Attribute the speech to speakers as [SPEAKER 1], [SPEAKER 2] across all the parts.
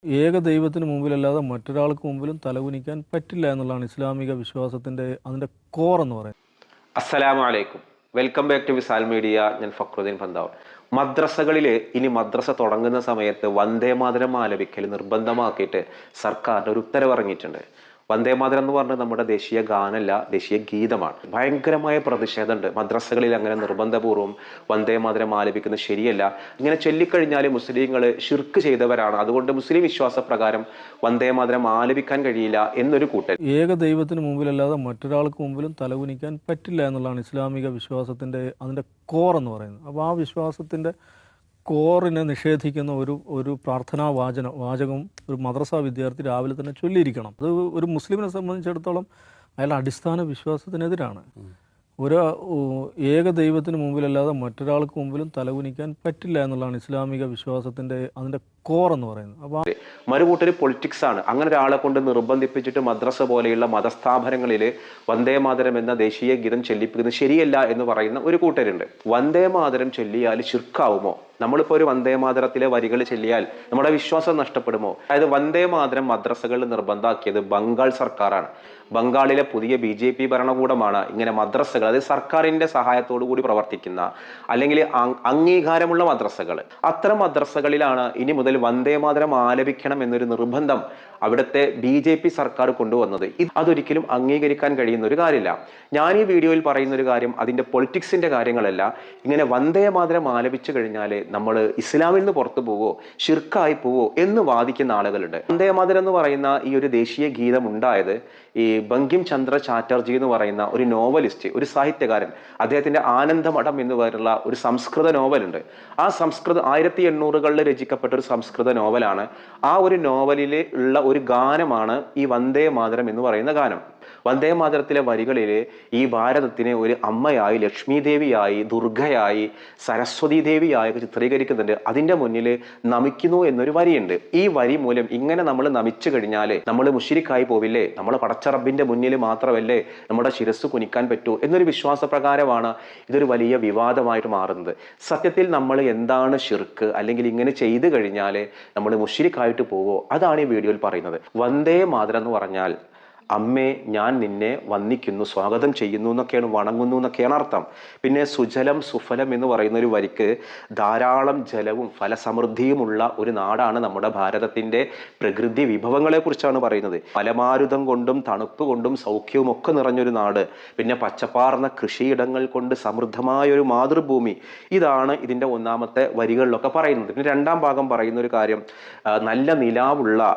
[SPEAKER 1] ഏക ദൈവത്തിന് മുമ്പിലല്ലാതെ മറ്റൊരാൾക്ക് മുമ്പിലും തലകുനിക്കാൻ പറ്റില്ല എന്നുള്ളതാണ് ഇസ്ലാമിക വിശ്വാസത്തിൻ്റെ അതിൻ്റെ കോർ എന്ന് പറയുന്നത്.
[SPEAKER 2] അസ്സലാമു അലൈക്കും. Welcome back to Visal media. ഞാൻ ഫക്രുദ്ദീൻ പന്താവ്. മദ്രസകളിൽ ഇനി മദ്രസ തുടങ്ങുന്ന സമയത്ത് വന്ദേ മാതരം ആലപിക്കൽ നിർബന്ധമാക്കിയിട്ട് സർക്കാരിൻ്റെ ഒരു ഉത്തരവ് ഇറങ്ങിയിട്ടുണ്ട്. വന്ദേ മാതരം എന്ന് പറഞ്ഞാൽ നമ്മുടെ ദേശീയ ഗാനമല്ല, ദേശീയ ഗീതമാണ്. ഭയങ്കരമായ പ്രതിഷേധമുണ്ട്. മദ്രസകളിൽ അങ്ങനെ നിർബന്ധപൂർവ്വം വന്ദേ മാതരം ആലപിക്കുന്നത് ശരിയല്ല. ഇങ്ങനെ ചൊല്ലിക്കഴിഞ്ഞാൽ മുസ്ലിങ്ങൾ ഷിർക്ക് ചെയ്തവരാണ്, അതുകൊണ്ട് മുസ്ലിം വിശ്വാസപ്രകാരം വന്ദേ മാതരം ആലപിക്കാൻ കഴിയില്ല എന്നൊരു കൂട്ടർ.
[SPEAKER 1] ഏക ദൈവത്തിന് മുമ്പിലല്ലാതെ മറ്റൊരാൾക്ക് മുമ്പിലും തലകുനിക്കാൻ പറ്റില്ല എന്നുള്ളതാണ് ഇസ്ലാമിക വിശ്വാസത്തിൻ്റെ അതിൻ്റെ കോർ എന്ന് പറയുന്നത്. അപ്പോൾ ആ വിശ്വാസത്തിൻ്റെ കോറിനെ നിഷേധിക്കുന്ന ഒരു പ്രാർത്ഥനാ വാചകം ഒരു മദ്രസ വിദ്യാർത്ഥി രാവിലെ തന്നെ ചൊല്ലിയിരിക്കണം. അത് ഒരു മുസ്ലിമിനെ സംബന്ധിച്ചിടത്തോളം അയാളുടെ അടിസ്ഥാന വിശ്വാസത്തിനെതിരാണ്. ഒരു ഏക ദൈവത്തിന് മുമ്പിലല്ലാതെ മറ്റൊരാൾക്ക് മുമ്പിലും തലകുനിക്കാൻ പറ്റില്ല എന്നുള്ളതാണ് ഇസ്ലാമിക വിശ്വാസത്തിൻ്റെ അതിൻ്റെ കോർ എന്ന് പറയുന്നത്. അപ്പോൾ
[SPEAKER 2] മറുകൂട്ടര് പൊളിറ്റിക്സ് ആണ്. അങ്ങനെ ഒരാളെ കൊണ്ട് നിർബന്ധിപ്പിച്ചിട്ട് മദ്രസ പോലെയുള്ള മതസ്ഥാപനങ്ങളിൽ വന്ദേ മാതരം എന്ന ദേശീയ ഗീതം ചൊല്ലിപ്പിക്കുന്നത് ശരിയല്ല എന്ന് പറയുന്ന ഒരു കൂട്ടരുണ്ട്. വന്ദേ മാതരം ചൊല്ലിയാൽ ശിർക്കാവുമോ? നമ്മളിപ്പോൾ ഒരു വന്ദേ മാതരത്തിലെ വരികൾ ചൊല്ലിയാൽ നമ്മുടെ വിശ്വാസം നഷ്ടപ്പെടുമോ? അതായത് വന്ദേ മാതരം മദ്രസകളിൽ നിർബന്ധാക്കിയത് ബംഗാൾ സർക്കാരാണ്. ബംഗാളിലെ പുതിയ BJP ഭരണകൂടമാണ് ഇങ്ങനെ മദ്രസകൾ, അതായത് സർക്കാരിന്റെ സഹായത്തോടു കൂടി പ്രവർത്തിക്കുന്ന അല്ലെങ്കിൽ അംഗീകാരമുള്ള മദ്രസകൾ, അത്തരം മദ്രസകളിലാണ് ഇനി മുതൽ വന്ദേ മാതരം ആലപിക്കണം എന്നൊരു നിർബന്ധം അവിടുത്തെ BJP സർക്കാർ കൊണ്ടുവന്നത്. അതൊരിക്കലും അംഗീകരിക്കാൻ കഴിയുന്ന ഒരു കാര്യമില്ല. ഞാൻ ഈ വീഡിയോയിൽ പറയുന്ന ഒരു കാര്യം അതിന്റെ പൊളിറ്റിക്സിന്റെ കാര്യങ്ങളല്ല. ഇങ്ങനെ വന്ദേ മാതരം ആലപിച്ചു കഴിഞ്ഞാൽ നമ്മൾ ഇസ്ലാമിൽ നിന്ന് പുറത്തു പോവോ, ഷിർക്കായി പോവോ എന്ന് വാദിക്കുന്ന ആളുകളുണ്ട്. വന്ദേ മാതരം എന്ന് പറയുന്ന ഈ ഒരു ദേശീയ ഗീതം ഉണ്ടായത് ഈ ബങ്കിം ചന്ദ്ര ചാറ്റർജി എന്ന് പറയുന്ന ഒരു നോവലിസ്റ്റ്, ഒരു സാഹിത്യകാരൻ, അദ്ദേഹത്തിന്റെ ആനന്ദമഠം എന്ന് പറയുന്ന ഒരു സംസ്കൃത നോവലുണ്ട്. ആ 1800കളിൽ രചിക്കപ്പെട്ട ഒരു സംസ്കൃത നോവലാണ്. ആ ഒരു നോവലിൽ ഉള്ള ഒരു ഗാനമാണ് ഈ വന്ദേ മാതരം എന്ന് പറയുന്ന ഗാനം. വന്ദേ മാതരത്തിലെ വരികളിൽ ഈ ഭാരതത്തിനെ ഒരു അമ്മയായി, ലക്ഷ്മി ദേവിയായി, ദുർഗയായി, സരസ്വതി ദേവിയായി ചിത്രീകരിക്കുന്നുണ്ട്. അതിന്റെ മുന്നിൽ നമിക്കുന്നു എന്നൊരു വരിയുണ്ട്. ഈ വരി മൂലം ഇങ്ങനെ നമ്മൾ നമിച്ചു കഴിഞ്ഞാൽ നമ്മൾ മുശ്രിക്കായി പോവില്ലേ? നമ്മൾ പടച്ച റബ്ബിന്റെ മുന്നിൽ മാത്രമല്ലേ നമ്മുടെ ശിരസ് കുനിക്കാൻ പറ്റൂ എന്നൊരു വിശ്വാസപ്രകാരമാണ് ഇതൊരു വലിയ വിവാദമായിട്ട് മാറുന്നത്. സത്യത്തിൽ നമ്മൾ എന്താണ് ഷിർക്ക്, അല്ലെങ്കിൽ ഇങ്ങനെ ചെയ്തു കഴിഞ്ഞാൽ നമ്മൾ മുശ്രിക്കായിട്ട് പോവോ? അതാണ് ഈ വീഡിയോയിൽ പറയുന്നത്. വന്ദേ മാതരം എന്ന് പറഞ്ഞാൽ അമ്മേ ഞാൻ നിന്നെ വന്ദിക്കുന്നു, സ്വാഗതം ചെയ്യുന്നു എന്നൊക്കെയാണ്, വണങ്ങുന്നു എന്നൊക്കെയാണ് അർത്ഥം. പിന്നെ സുജലം സുഫലം എന്ന് പറയുന്ന ഒരു വരിക്ക് ധാരാളം ജലവും ഫലസമൃദ്ധിയുമുള്ള ഒരു നാടാണ് നമ്മുടെ ഭാരതത്തിന്റെ പ്രകൃതി വിഭവങ്ങളെ കുറിച്ചാണ് പറയുന്നത്. ഫലമാരുതം കൊണ്ടും തണുപ്പ് കൊണ്ടും സൗഖ്യവും ഒക്കെ നിറഞ്ഞൊരു നാട്, പിന്നെ പച്ചപ്പാർന്ന കൃഷിയിടങ്ങൾ കൊണ്ട് സമൃദ്ധമായ ഒരു മാതൃഭൂമി. ഇതാണ് ഇതിന്റെ ഒന്നാമത്തെ വരികളിലൊക്കെ പറയുന്നത്. പിന്നെ രണ്ടാം ഭാഗം പറയുന്ന ഒരു കാര്യം, നല്ല നിലാവുള്ള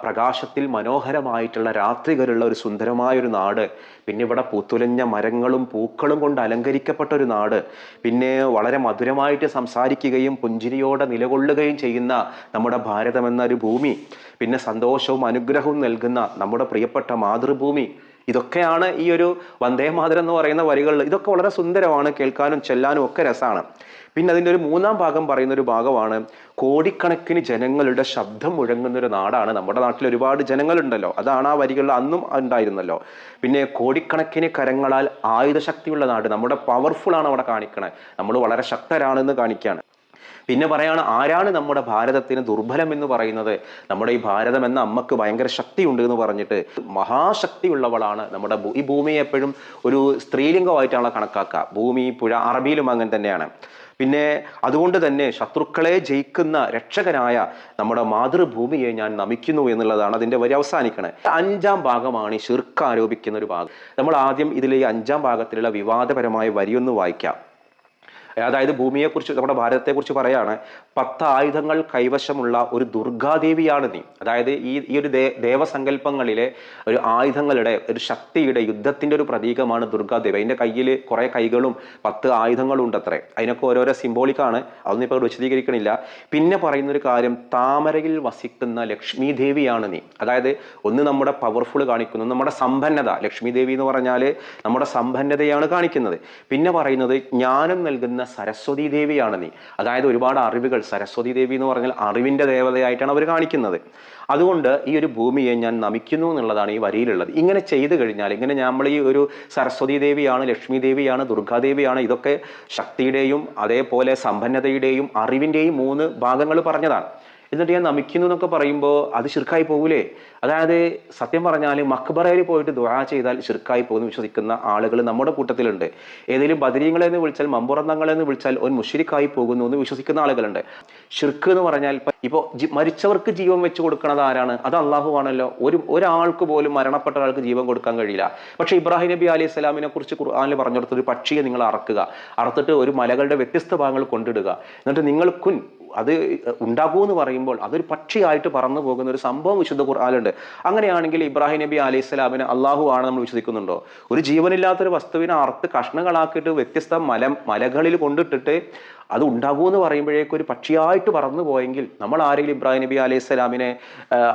[SPEAKER 2] പ്രകാശത്തിൽ മനോഹരമായിട്ടുള്ള രാത്രികൾ ഒരു സുന്ദരമായ ഒരു നാട്, പിന്നെ ഇവിടെ പൂത്തുലഞ്ഞ മരങ്ങളും പൂക്കളും കൊണ്ട് അലങ്കരിക്കപ്പെട്ട ഒരു നാട്, പിന്നെ വളരെ മധുരമായിട്ട് സംസാരിക്കുകയും പുഞ്ചിരിയോടെ നിലകൊള്ളുകയും ചെയ്യുന്ന നമ്മുടെ ഭാരതം എന്ന ഒരു ഭൂമി, പിന്നെ സന്തോഷവും അനുഗ്രഹവും നൽകുന്ന നമ്മുടെ പ്രിയപ്പെട്ട മാതൃഭൂമി. ഇതൊക്കെയാണ് ഈ ഒരു വന്ദേ മാതരം എന്ന് പറയുന്ന വരികൾ. ഇതൊക്കെ വളരെ സുന്ദരമാണ്, കേൾക്കാനും ചെല്ലാനും ഒക്കെ രസമാണ്. പിന്നെ അതിൻ്റെ ഒരു മൂന്നാം ഭാഗം പറയുന്ന ഒരു ഭാഗമാണ്, കോടിക്കണക്കിന് ജനങ്ങളുടെ ശബ്ദം മുഴങ്ങുന്ന ഒരു നാടാണ്. നമ്മുടെ നാട്ടിൽ ഒരുപാട് ജനങ്ങളുണ്ടല്ലോ, അതാണ് ആ വരികളിൽ അന്നും ഉണ്ടായിരുന്നല്ലോ. പിന്നെ കോടിക്കണക്കിന് കരങ്ങളാൽ ആയുധശക്തിയുള്ള നാട്, നമ്മുടെ പവർഫുൾ ആണ് അവിടെ കാണിക്കണേ, നമ്മൾ വളരെ ശക്തരാണെന്ന് കാണിക്കുകയാണ്. പിന്നെ പറയാണ്, ആരാണ് നമ്മുടെ ഭാരതത്തിന് ദുർബലം എന്ന് പറയുന്നത്? നമ്മുടെ ഈ ഭാരതം എന്ന അമ്മക്ക് ഭയങ്കര ശക്തിയുണ്ട് എന്ന് പറഞ്ഞിട്ട്, മഹാശക്തിയുള്ളവളാണ് നമ്മുടെ ഈ ഭൂമിയെ എപ്പോഴും ഒരു സ്ത്രീലിംഗമായിട്ടാണ് കണക്കാക്കുക. ഭൂമി, പുഴ, അറബിയിലും അങ്ങനെ തന്നെയാണ്. പിന്നെ അതുകൊണ്ട് തന്നെ ശത്രുക്കളെ ജയിക്കുന്ന രക്ഷകനായ നമ്മുടെ മാതൃഭൂമിയെ ഞാൻ നമിക്കുന്നു എന്നുള്ളതാണ് അതിന്റെ വരി അവസാനിക്കണത്. അഞ്ചാം ഭാഗമാണ് ഈ ശിർക്ക് ആരോപിക്കുന്ന ഒരു ഭാഗം. നമ്മൾ ആദ്യം ഇതിലെ ഈ അഞ്ചാം ഭാഗത്തിലുള്ള വിവാദപരമായ വരിയൊന്ന് വായിക്കാം. അതായത് ഭൂമിയെക്കുറിച്ച്, നമ്മുടെ ഭാരതത്തെക്കുറിച്ച് പറയാണ്, 10 ആയുധങ്ങൾ കൈവശമുള്ള ഒരു ദുർഗാദേവിയാണ് നീ. അതായത് ഈ ഒരു ദേവസങ്കല്പങ്ങളിലെ ഒരു ആയുധങ്ങളുടെ, ഒരു ശക്തിയുടെ, യുദ്ധത്തിന്റെ ഒരു പ്രതീകമാണ് ദുർഗാദേവി. അതിന്റെ കയ്യിൽ കുറെ കൈകളും 10 ആയുധങ്ങളും ഉണ്ട് അത്രേ. അതിനൊക്കെ ഓരോരോ സിംബോളിക്കാണ്, അതൊന്നും ഇപ്പോൾ വിശദീകരിക്കണില്ല. പിന്നെ പറയുന്നൊരു കാര്യം, താമരയിൽ വസിക്കുന്ന ലക്ഷ്മി ദേവിയാണ് നീ. അതായത് ഒന്ന് നമ്മുടെ പവർഫുൾ കാണിക്കുന്നു, നമ്മുടെ സമ്പന്നത. ലക്ഷ്മി ദേവി എന്ന് പറഞ്ഞാൽ നമ്മുടെ സമ്പന്നതയാണ് കാണിക്കുന്നത്. പിന്നെ പറയുന്നത് ജ്ഞാനം നൽകുന്ന സരസ്വതി ദേവിയാണ് നീ. അതായത് ഒരുപാട് അറിവുകൾ, സരസ്വതി ദേവി എന്ന് പറഞ്ഞാൽ അറിവിന്റെ ദേവതയായിട്ടാണ് അവർ കാണിക്കുന്നത്. അതുകൊണ്ട് ഈ ഒരു ഭൂമിയെ ഞാൻ നമിക്കുന്നു എന്നുള്ളതാണ് ഈ വരിയിലുള്ളത്. ഇങ്ങനെ ചെയ്തു കഴിഞ്ഞാൽ, ഇങ്ങനെ നമ്മൾ ഈ ഒരു സരസ്വതി ദേവിയാണ്, ലക്ഷ്മി ദേവിയാണ്, ദുർഗാദേവിയാണ്, ഇതൊക്കെ ശക്തിയുടെയും അതേപോലെ സമ്പന്നതയുടെയും അറിവിന്റെയും 3 ഭാഗങ്ങൾ പറഞ്ഞതാണ്. എന്നിട്ട് ഞാൻ നമിക്കുന്നു എന്നൊക്കെ പറയുമ്പോൾ അത് ശിർക്കായി പോകൂലേ? അതായത് സത്യം പറഞ്ഞാൽ മക്ബറയിൽ പോയിട്ട് ദുആ ചെയ്താൽ ശിർക്കായി പോകുന്നു വിശ്വസിക്കുന്ന ആളുകൾ നമ്മുടെ കൂട്ടത്തിലുണ്ട്. ഏതെങ്കിലും ബദരീങ്ങളെ എന്ന് വിളിച്ചാൽ, മമ്പുറന്നങ്ങളെ എന്ന് വിളിച്ചാൽ ഒരു മുശ്രിക്കായി പോകുന്നു എന്ന് വിശ്വസിക്കുന്ന ആളുകളുണ്ട്. ഷിർക്ക് എന്ന് പറഞ്ഞാൽ ഇപ്പോൾ മരിച്ചവർക്ക് ജീവൻ വെച്ച് കൊടുക്കുന്നത് ആരാണ്? അത് അള്ളാഹു ആണല്ലോ. ഒരാൾക്ക് പോലും മരണപ്പെട്ട ഒരാൾക്ക് ജീവൻ കൊടുക്കാൻ കഴിയില്ല. പക്ഷേ ഇബ്രാഹിം നബി അലൈഹി സ്വലാമിനെ കുറിച്ച് ഖുർആനിൽ പറഞ്ഞെടുത്ത ഒരു പക്ഷിയെ നിങ്ങൾ അറുത്തിട്ട് ഒരു മലകളുടെ വ്യത്യസ്ത ഭാഗങ്ങൾ കൊണ്ടിടുക, എന്നിട്ട് നിങ്ങൾ അത് ഉണ്ടാകൂ എന്ന് പറയുമ്പോൾ അതൊരു പക്ഷിയായിട്ട് പറന്നു പോകുന്ന ഒരു സംഭവം വിശുദ്ധ ഖുർആനിലുണ്ട്. അങ്ങനെയാണെങ്കിൽ ഇബ്രാഹിം നബി അലൈഹി സ്വലാമിനെ അള്ളാഹു ആണ് നമ്മൾ വിശ്വസിക്കുന്നുണ്ടോ? ഒരു ജീവനില്ലാത്തൊരു വസ്തുവിനെ അറുത്ത് കഷ്ണങ്ങളാക്കിയിട്ട് വ്യത്യസ്ത മലകളിൽ കൊണ്ടിട്ടിട്ട് അത് ഉണ്ടാകൂ എന്ന് പറയുമ്പോഴേക്കും ഒരു പക്ഷിയായിട്ട് പറന്നു പോയെങ്കിൽ നമ്മൾ ആരെങ്കിലും ഇബ്രാഹിം നബി അലൈഹി സ്വലാമിനെ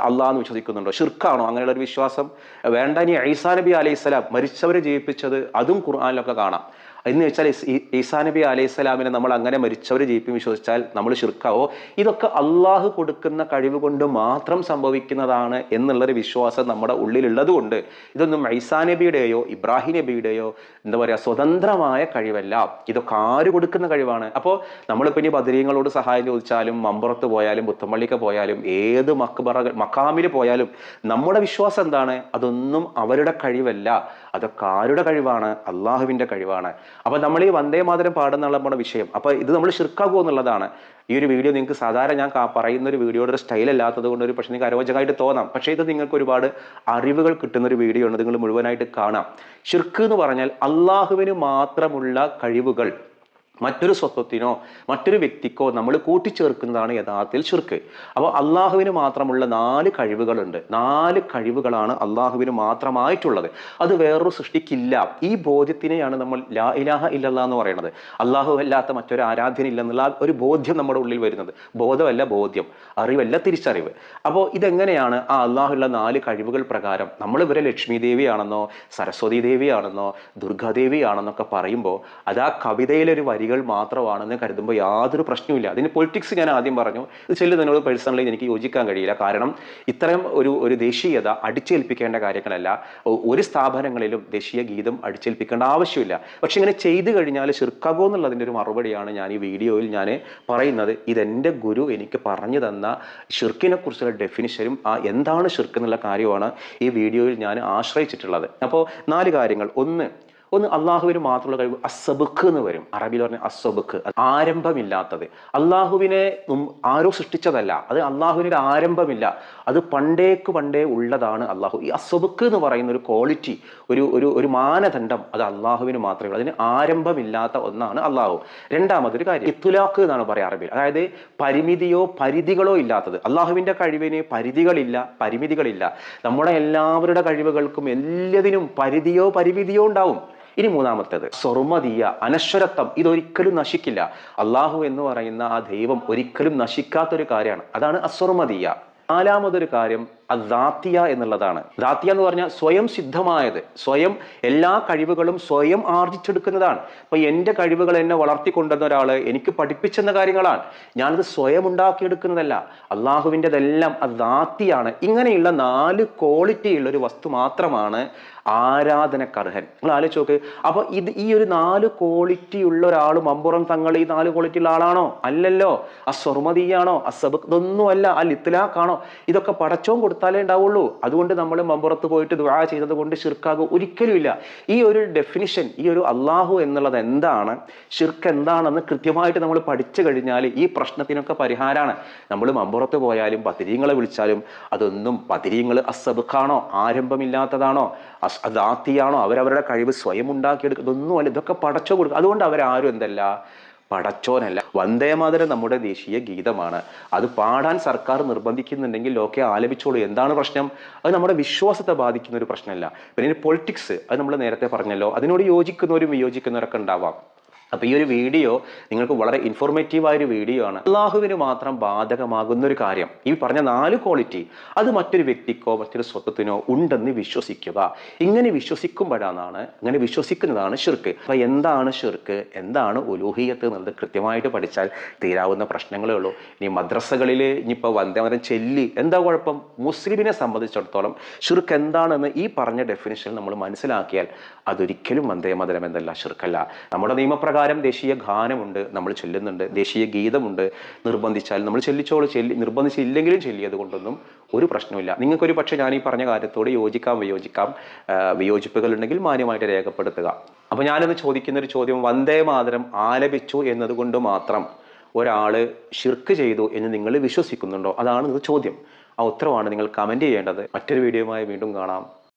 [SPEAKER 2] അള്ളാഹ് എന്ന് വിശ്വസിക്കുന്നുണ്ടോ? ഷിർക്കാണോ അങ്ങനെയുള്ള ഒരു വിശ്വാസം? വേണ്ട. ഇനി ഈസാ നബി അലൈഹി സ്വലാം മരിച്ചവരെ ജീവിപ്പിച്ചത് അതും ഖുർആനിലൊക്കെ കാണാം. എന്ന് വെച്ചാൽ ഈസാ നബി അലൈഹി സ്വലാമിനെ നമ്മൾ അങ്ങനെ മരിച്ചവരെ ജീവിപ്പിക്കും വിശ്വസിച്ചാൽ നമ്മൾ ഷിർക്കാവോ? ഇതൊക്കെ അള്ളാഹു കൊടുക്കുന്ന കഴിവ് കൊണ്ട് മാത്രം സംഭവിക്കുന്നതാണ് എന്നുള്ളൊരു വിശ്വാസം നമ്മുടെ ഉള്ളിലുള്ളത് കൊണ്ട് ഇതൊന്നും ഈസാ നബിയുടെയോ ഇബ്രാഹിം നബിയുടെയോ എന്താ പറയുക സ്വതന്ത്രമായ കഴിവല്ല. ഇതൊക്കെ ആര് കൊടുക്കുന്ന കഴിവാണ്? അപ്പോൾ നമ്മളിപ്പോൾ ഇനി ബദരീങ്ങളോട് സഹായം ചോദിച്ചാലും, മമ്പുറത്ത് പോയാലും, പുത്തമ്പള്ളിക്ക് പോയാലും, ഏത് മക്കാമിൽ പോയാലും നമ്മുടെ വിശ്വാസം എന്താണ്? അതൊന്നും അവരുടെ കഴിവല്ല. അതൊക്കെ ആരുടെ കഴിവാണ്? അള്ളാഹുവിൻ്റെ കഴിവാണ്. അപ്പൊ നമ്മൾ ഈ വന്ദേ മാതരം പാടുന്നുള്ള നമ്മുടെ വിഷയം. അപ്പൊ ഇത് നമ്മൾ ഷിർക്കാകുമോ എന്നുള്ളതാണ്. ഈ ഒരു വീഡിയോ നിങ്ങൾക്ക് സാധാരണ ഞാൻ പറയുന്ന ഒരു വീഡിയോയുടെ ഒരു സ്റ്റൈൽ അല്ലാത്തത് കൊണ്ട് ഒരു പക്ഷേ നിങ്ങൾക്ക് അരോചകമായിട്ട് തോന്നാം. പക്ഷേ ഇത് നിങ്ങൾക്ക് ഒരുപാട് അറിവുകൾ കിട്ടുന്ന ഒരു വീഡിയോ ആണ്. നിങ്ങൾ മുഴുവനായിട്ട് കാണാം. ഷിർക്ക് എന്ന് പറഞ്ഞാൽ അള്ളാഹുവിന് മാത്രമുള്ള കഴിവുകൾ മറ്റൊരു സ്വത്വത്തിനോ മറ്റൊരു വ്യക്തിക്കോ നമ്മൾ കൂട്ടിച്ചേർക്കുന്നതാണ് യഥാർത്ഥത്തിൽ ഷിർക്ക്. അപ്പോൾ അള്ളാഹുവിന് മാത്രമുള്ള 4 കഴിവുകളുണ്ട്. 4 കഴിവുകളാണ് അള്ളാഹുവിന് മാത്രമായിട്ടുള്ളത്. അത് വേറൊരു സൃഷ്ടിക്കില്ല. ഈ ബോധ്യത്തിനെയാണ് നമ്മൾ ലാ ഇലാഹ ഇല്ലല്ലാഹ് എന്ന് പറയുന്നത്. അള്ളാഹു അല്ലാത്ത മറ്റൊരു ആരാധ്യനില്ലെന്നുള്ള ഒരു ബോധ്യം നമ്മുടെ ഉള്ളിൽ വരുന്നത്. ബോധമല്ല ബോധ്യം, അറിവല്ല തിരിച്ചറിവ്. അപ്പോൾ ഇതെങ്ങനെയാണ്? ആ അള്ളാഹുള്ള 4 കഴിവുകൾ പ്രകാരം നമ്മൾ ഇവരെ ലക്ഷ്മി ദേവിയാണെന്നോ സരസ്വതി ദേവിയാണെന്നോ ദുർഗാദേവിയാണെന്നൊക്കെ പറയുമ്പോൾ അത് ആ കവിതയിലൊരു വരി മാത്രമാണെന്ന് കരുതുമ്പോൾ യാതൊരു പ്രശ്നവുമില്ല. അതിന് പൊളിറ്റിക്സ് ഞാൻ ആദ്യം പറഞ്ഞു. ഇത് ചെല്ലുന്നതിനോട് പേഴ്സണലി എനിക്ക് യോജിക്കാൻ കഴിയില്ല. കാരണം ഇത്തരം ഒരു ദേശീയത അടിച്ചേൽപ്പിക്കേണ്ട കാര്യങ്ങളല്ല. ഒരു സ്ഥാപനങ്ങളിലും ദേശീയ ഗീതം അടിച്ചേൽപ്പിക്കേണ്ട ആവശ്യമില്ല. പക്ഷെ ഇങ്ങനെ ചെയ്തു കഴിഞ്ഞാൽ ഷിർക്കാകോ എന്നുള്ളതിൻ്റെ ഒരു മറുപടിയാണ് ഞാൻ ഈ വീഡിയോയിൽ ഞാൻ പറയുന്നത്. ഇതെൻ്റെ ഗുരു എനിക്ക് പറഞ്ഞു തന്ന ഷിർക്കിനെ കുറിച്ചുള്ള ഡെഫിനിഷനും എന്താണ് ഷിർക്ക് എന്നുള്ള കാര്യമാണ് ഈ വീഡിയോയിൽ ഞാൻ ആശ്രയിച്ചിട്ടുള്ളത്. അപ്പോൾ 4 കാര്യങ്ങൾ. ഒന്ന് അള്ളാഹുവിന് മാത്രമുള്ള കഴിവ് അസ്സബുക്ക് എന്ന് വരും. അറബിയിൽ പറഞ്ഞ അസ്സബുക്ക്, ആരംഭമില്ലാത്തത്. അള്ളാഹുവിനെ ആരോ സൃഷ്ടിച്ചതല്ല, അത് അള്ളാഹുവിന് ഒരു ആരംഭമില്ല, അത് പണ്ടേ ഉള്ളതാണ് അള്ളാഹു. ഈ അസ്സബുക്ക് എന്ന് പറയുന്ന ഒരു ക്വാളിറ്റി, ഒരു മാനദണ്ഡം അത് അള്ളാഹുവിന് മാത്രമേ ഉള്ളൂ. അതിന് ആരംഭമില്ലാത്ത ഒന്നാണ് അള്ളാഹു. രണ്ടാമതൊരു കാര്യം ഇത്തുലാഖ് എന്നാണ് പറയുക അറബിയിൽ. അതായത് പരിമിതിയോ പരിധികളോ ഇല്ലാത്തത്. അള്ളാഹുവിൻ്റെ കഴിവിന് പരിമിതികളില്ല. നമ്മുടെ എല്ലാവരുടെ കഴിവുകൾക്കും എല്ലാത്തിനും പരിധിയോ പരിമിതിയോ ഉണ്ടാവും. ഇനി മൂന്നാമത്തേത് സർവ്വമതീയ, അനശ്വരത്വം. ഇതൊരിക്കലും നശിക്കില്ല. അള്ളാഹു എന്ന് പറയുന്ന ആ ദൈവം ഒരിക്കലും നശിക്കാത്തൊരു കാര്യമാണ്. അതാണ് അസ്വർമതീയ. 4മതൊരു കാര്യം ദാത്തിയ എന്നുള്ളതാണ്. ദാത്തിയ എന്ന് പറഞ്ഞാൽ സ്വയം സിദ്ധമായത്, സ്വയം എല്ലാ കഴിവുകളും സ്വയം ആർജിച്ചെടുക്കുന്നതാണ്. അപ്പൊ എൻ്റെ കഴിവുകൾ എന്നെ വളർത്തിക്കൊണ്ടുവന്ന ഒരാള് എനിക്ക് പഠിപ്പിച്ചെന്ന കാര്യങ്ങളാണ്. ഞാനത് സ്വയം ഉണ്ടാക്കിയെടുക്കുന്നതല്ല. അള്ളാഹുവിൻ്റെതെല്ലാം ദാത്തിയാണ്. ഇങ്ങനെയുള്ള 4 ക്വാളിറ്റി ഉള്ള ഒരു വസ്തു മാത്രമാണ് ആരാധനക്കർഹൻ. നിങ്ങൾ ആലോചിച്ച് നോക്ക്. അപ്പൊ ഈ ഒരു 4 ക്വാളിറ്റി ഉള്ള ഒരാൾ മമ്പുറം തങ്ങൾ ഈ 4 ക്വാളിറ്റി ഉള്ള ആളാണോ? അല്ലല്ലോ. അസ്വർമതീയാണോ? അസബക് ഇതൊന്നുമല്ല. ഇത്ലാഖാണോ? ഇതൊക്കെ പടച്ചോൻ കൊടുത്താലേ ഉണ്ടാവുള്ളൂ. അതുകൊണ്ട് നമ്മൾ മമ്പുറത്ത് പോയിട്ട് ദുആ ചെയ്തത് കൊണ്ട് ഷിർക്കാകും? ഒരിക്കലുമില്ല. ഈ ഒരു ഡെഫിനിഷൻ, ഈ ഒരു അള്ളാഹു എന്നുള്ളത് എന്താണ്, ഷിർക്ക് എന്താണെന്ന് കൃത്യമായിട്ട് നമ്മൾ പഠിച്ചു കഴിഞ്ഞാൽ ഈ പ്രശ്നത്തിനൊക്കെ പരിഹാരമാണ്. നമ്മൾ മമ്പുറത്ത് പോയാലും ബദരീങ്ങളെ വിളിച്ചാലും അതൊന്നും ബദരീങ്ങൾ അസബുഖാണോ, ആരംഭമില്ലാത്തതാണോ, ദാത്തിയാണോ, അവരവരുടെ കഴിവ് സ്വയം ഉണ്ടാക്കിയെടുക്കുന്നതൊന്നുമല്ല. ഇതൊക്കെ പടച്ചോ കൊടുക്കും. അതുകൊണ്ട് അവരാരും എന്തല്ല, പടച്ചോനല്ല. വന്ദേ മാതരം നമ്മുടെ ദേശീയ ഗീതമാണ്. അത് പാടാൻ സർക്കാർ നിർബന്ധിക്കുന്നുണ്ടെങ്കിൽ ഒക്കെ ആലപിച്ചോളൂ. എന്താണ് പ്രശ്നം? അത് നമ്മുടെ വിശ്വാസത്തെ ബാധിക്കുന്ന ഒരു പ്രശ്നമല്ല. പിന്നെ പൊളിറ്റിക്സ്, അത് നമ്മൾ നേരത്തെ പറഞ്ഞല്ലോ, അതിനോട് യോജിക്കുന്നവരും വിയോജിക്കുന്നവരൊക്കെ ഉണ്ടാവാം. അപ്പൊ ഈ ഒരു വീഡിയോ നിങ്ങൾക്ക് വളരെ ഇൻഫോർമേറ്റീവായൊരു വീഡിയോ ആണ്. അള്ളാഹുവിന് മാത്രം ബാധകമാകുന്ന ഒരു കാര്യം, ഈ പറഞ്ഞ 4 ക്വാളിറ്റി അത് മറ്റൊരു വ്യക്തിക്കോ മറ്റൊരു സ്വത്വത്തിനോ ഉണ്ടെന്ന് വിശ്വസിക്കുക. ഇങ്ങനെ വിശ്വസിക്കുന്നതാണ് ഷിർക്ക്. അപ്പൊ എന്താണ് ഷിർക്ക്, എന്താണ് ഉലൂഹിയത്ത് എന്നുള്ളത് കൃത്യമായിട്ട് പഠിച്ചാൽ തീരാവുന്ന പ്രശ്നങ്ങളേ ഉള്ളൂ. ഇനി മദ്രസകളിൽ ഇനിയിപ്പോൾ വന്ദേമാതരം ചെല്ലി എന്താ കുഴപ്പം? മുസ്ലിമിനെ സംബന്ധിച്ചിടത്തോളം ഷിർക്ക് എന്താണെന്ന് ഈ പറഞ്ഞ ഡെഫിനിഷൻ നമ്മൾ മനസ്സിലാക്കിയാൽ അതൊരിക്കലും വന്ദേമാതരം എന്നല്ല, ഷിർക്കല്ല. നമ്മുടെ നിയമപ്രകാരം പ്രകാരം ദേശീയ ഗാനമുണ്ട്, നമ്മൾ ചൊല്ലുന്നുണ്ട്, ദേശീയ ഗീതമുണ്ട്, നിർബന്ധിച്ചാൽ നമ്മൾ ചൊല്ലിച്ചോളൂ, നിർബന്ധിച്ചില്ലെങ്കിലും ചൊല്ലിയത് കൊണ്ടൊന്നും ഒരു പ്രശ്നമില്ല. നിങ്ങൾക്കൊരു പക്ഷേ ഞാൻ ഈ പറഞ്ഞ കാര്യത്തോട് വിയോജിക്കാം, വിയോജിപ്പുകൾ ഉണ്ടെങ്കിൽ മാന്യമായിട്ട് രേഖപ്പെടുത്തുക. അപ്പോൾ ഞാനിന്ന് ചോദിക്കുന്ന ഒരു ചോദ്യം, വന്ദേ മാതരം ആലപിച്ചു എന്നതുകൊണ്ട് മാത്രം ഒരാള് ഷിർക്ക് ചെയ്തു എന്ന് നിങ്ങൾ വിശ്വസിക്കുന്നുണ്ടോ? അതാണ് ചോദ്യം. ആ ഉത്തരവാണ് നിങ്ങൾ കമന്റ് ചെയ്യേണ്ടത്. മറ്റൊരു വീഡിയോയുമായി വീണ്ടും കാണാം.